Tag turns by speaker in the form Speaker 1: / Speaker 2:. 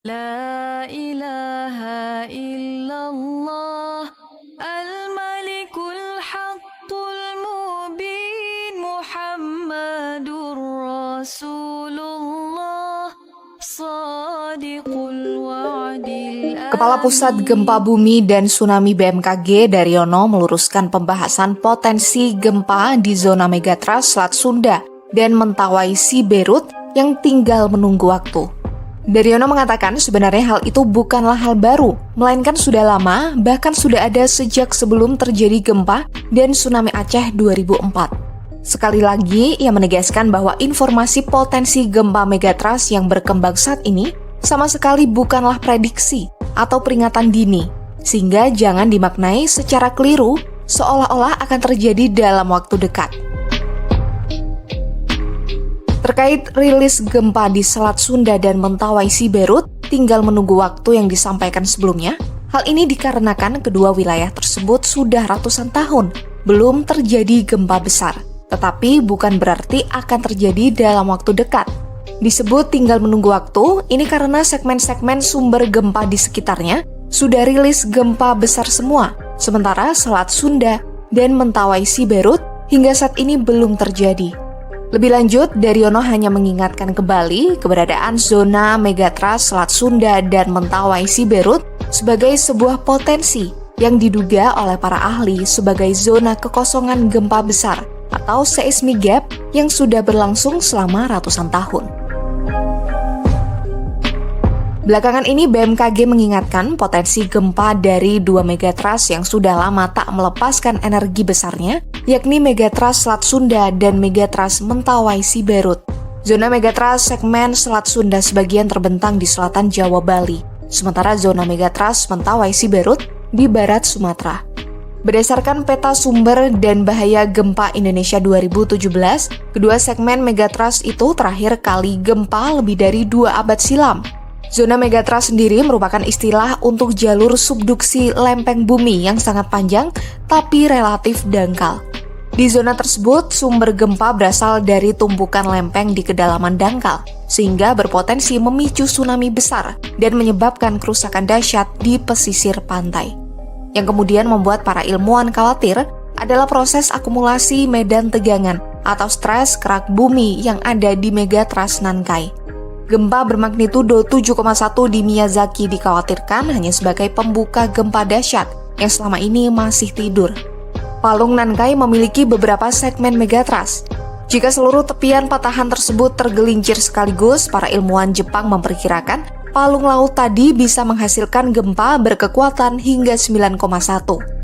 Speaker 1: لا إله إلا الله الملك الحق المبين محمد رسول الله صادق الوعد
Speaker 2: Kepala Pusat Gempa Bumi dan Tsunami BMKG Daryono meluruskan pembahasan potensi gempa di zona Megatrust Selat Sunda dan Mentawai Siberut yang tinggal menunggu waktu. Daryono mengatakan sebenarnya hal itu bukanlah hal baru, melainkan sudah lama, bahkan sudah ada sejak sebelum terjadi gempa dan tsunami Aceh 2004. Sekali lagi, ia menegaskan bahwa informasi potensi gempa Megatrust yang berkembang saat ini sama sekali bukanlah prediksi atau peringatan dini, sehingga jangan dimaknai secara keliru seolah-olah akan terjadi dalam waktu dekat. Terkait rilis gempa di Selat Sunda dan Mentawai Siberut, tinggal menunggu waktu yang disampaikan sebelumnya. Hal ini dikarenakan kedua wilayah tersebut sudah ratusan tahun belum terjadi gempa besar, tetapi bukan berarti akan terjadi dalam waktu dekat. Disebut tinggal menunggu waktu, ini karena segmen-segmen sumber gempa di sekitarnya sudah rilis gempa besar semua, sementara Selat Sunda dan Mentawai Siberut hingga saat ini belum terjadi. Lebih lanjut, Daryono hanya mengingatkan kembali keberadaan zona Megatrust Selat Sunda dan Mentawai Siberut sebagai sebuah potensi yang diduga oleh para ahli sebagai zona kekosongan gempa besar atau seismic gap yang sudah berlangsung selama ratusan tahun. Belakangan ini BMKG mengingatkan potensi gempa dari dua megatrust yang sudah lama tak melepaskan energi besarnya, yakni Megatrust Selat Sunda dan Megatrust Mentawai Siberut. Zona Megatrust segmen Selat Sunda sebagian terbentang di selatan Jawa Bali, sementara zona Megatrust Mentawai Siberut di barat Sumatera. Berdasarkan peta sumber dan bahaya gempa Indonesia 2017, kedua segmen Megatrust itu terakhir kali gempa lebih dari 2 abad silam. Zona Megatrust sendiri merupakan istilah untuk jalur subduksi lempeng bumi yang sangat panjang tapi relatif dangkal. Di zona tersebut, sumber gempa berasal dari tumpukan lempeng di kedalaman dangkal, sehingga berpotensi memicu tsunami besar dan menyebabkan kerusakan dahsyat di pesisir pantai. Yang kemudian membuat para ilmuwan khawatir adalah proses akumulasi medan tegangan atau stres kerak bumi yang ada di Megatrust Nankai. Gempa bermagnitudo 7,1 di Miyazaki dikhawatirkan hanya sebagai pembuka gempa dahsyat yang selama ini masih tidur. Palung Nankai memiliki beberapa segmen Megatrust. Jika seluruh tepian patahan tersebut tergelincir sekaligus, para ilmuwan Jepang memperkirakan palung laut tadi bisa menghasilkan gempa berkekuatan hingga 9,1.